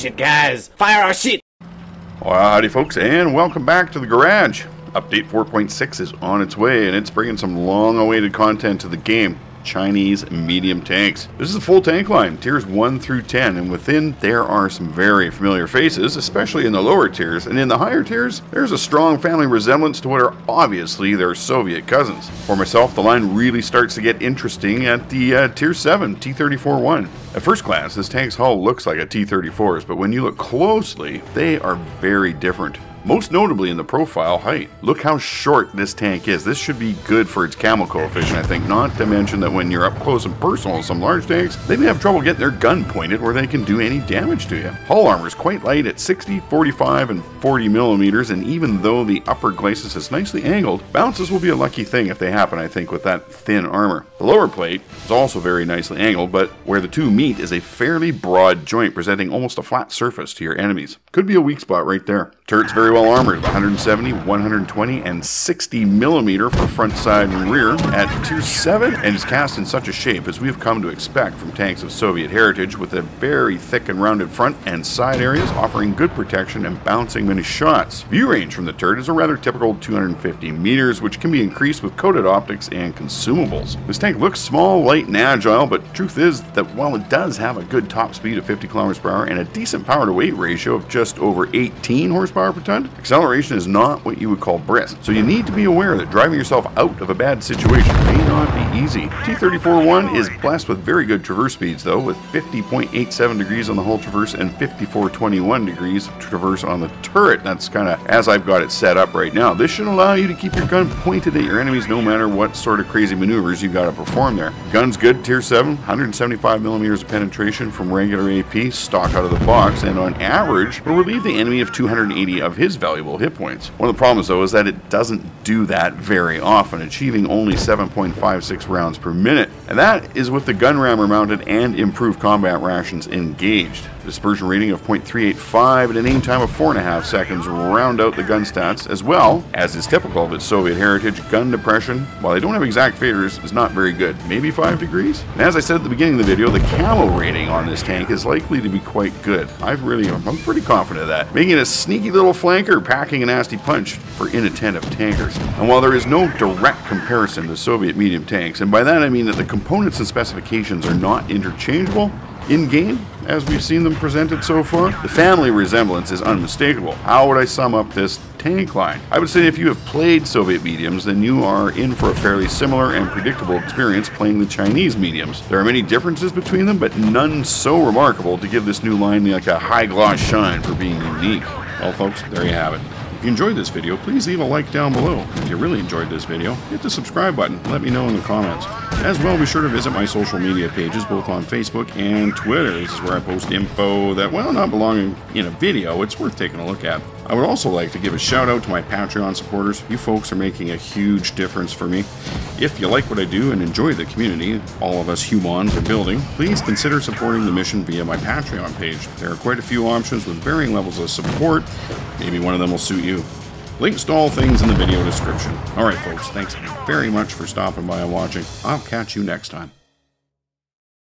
shit, guys. Fire our shit. Well, howdy folks, and welcome back to the garage. Update 4.6 is on its way, and it's bringing some long-awaited content to the game. Chinese medium tanks. This is a full tank line, tiers 1 through 10, and within there are some very familiar faces, especially in the lower tiers, and in the higher tiers, there's a strong family resemblance to what are obviously their Soviet cousins. For myself, the line really starts to get interesting at the tier 7 T-34-1. At first glance, this tank's hull looks like a T-34's, but when you look closely, they are very different. Most notably in the profile height. Look how short this tank is. This should be good for its camo coefficient, I think, not to mention that when you're up close and personal with some large tanks, they may have trouble getting their gun pointed where they can do any damage to you. Hull armor is quite light at 60, 45, and 40 millimeters, and even though the upper glacis is nicely angled, bounces will be a lucky thing if they happen, I think, with that thin armor. The lower plate is also very nicely angled, but where the two meet is a fairly broad joint presenting almost a flat surface to your enemies. Could be a weak spot right there. Turret's very well armored, 170, 120, and 60 millimeter for front, side, and rear at tier 7, and is cast in such a shape as we have come to expect from tanks of Soviet heritage, with a very thick and rounded front and side areas offering good protection and bouncing many shots. View range from the turret is a rather typical 250 meters, which can be increased with coated optics and consumables. This tank looks small, light, and agile, but truth is that while it does have a good top speed of 50 kilometers per hour and a decent power to weight ratio of just over 18 horsepower per ton, acceleration is not what you would call brisk, so you need to be aware that driving yourself out of a bad situation may not be easy. T-34-1 is blessed with very good traverse speeds though, with 50.87 degrees on the hull traverse and 54.21 degrees traverse on the turret. That's kind of as I've got it set up right now. This should allow you to keep your gun pointed at your enemies no matter what sort of crazy maneuvers you got to perform there. Gun's good, tier 7, 175 millimeters of penetration from regular AP, stock out of the box, and on average will relieve the enemy of 280 of his valuable hit points. One of the problems though is that it doesn't do that very often, achieving only 7.56 rounds per minute, and that is with the gun rammer mounted and improved combat rations engaged. Dispersion rating of 0.385 and an aim time of 4.5 seconds round out the gun stats, as well as is typical of its Soviet heritage. Gun depression, while they don't have exact faders, is not very good, maybe 5 degrees. And as I said at the beginning of the video, the camo rating on this tank is likely to be quite good. I'm pretty confident of that, making it a sneaky little flanker packing a nasty punch for inattentive tankers. And while there is no direct comparison to Soviet medium tanks, and by that I mean that the components and specifications are not interchangeable in-game, as we've seen them presented so far, the family resemblance is unmistakable. How would I sum up this tank line? I would say if you have played Soviet mediums, then you are in for a fairly similar and predictable experience playing the Chinese mediums. There are many differences between them, but none so remarkable to give this new line like a high gloss shine for being unique. Well folks, there you have it. If you enjoyed this video, please leave a like down below. If you really enjoyed this video, hit the subscribe button. Let me know in the comments. As well, be sure to visit my social media pages, both on Facebook and Twitter. This is where I post info that, well, not belonging in a video, it's worth taking a look at. I would also like to give a shout out to my Patreon supporters. You folks are making a huge difference for me. If you like what I do and enjoy the community all of us humans are building, please consider supporting the mission via my Patreon page. There are quite a few options with varying levels of support. Maybe one of them will suit you. Links to all things in the video description. Alright folks, thanks very much for stopping by and watching. I'll catch you next time.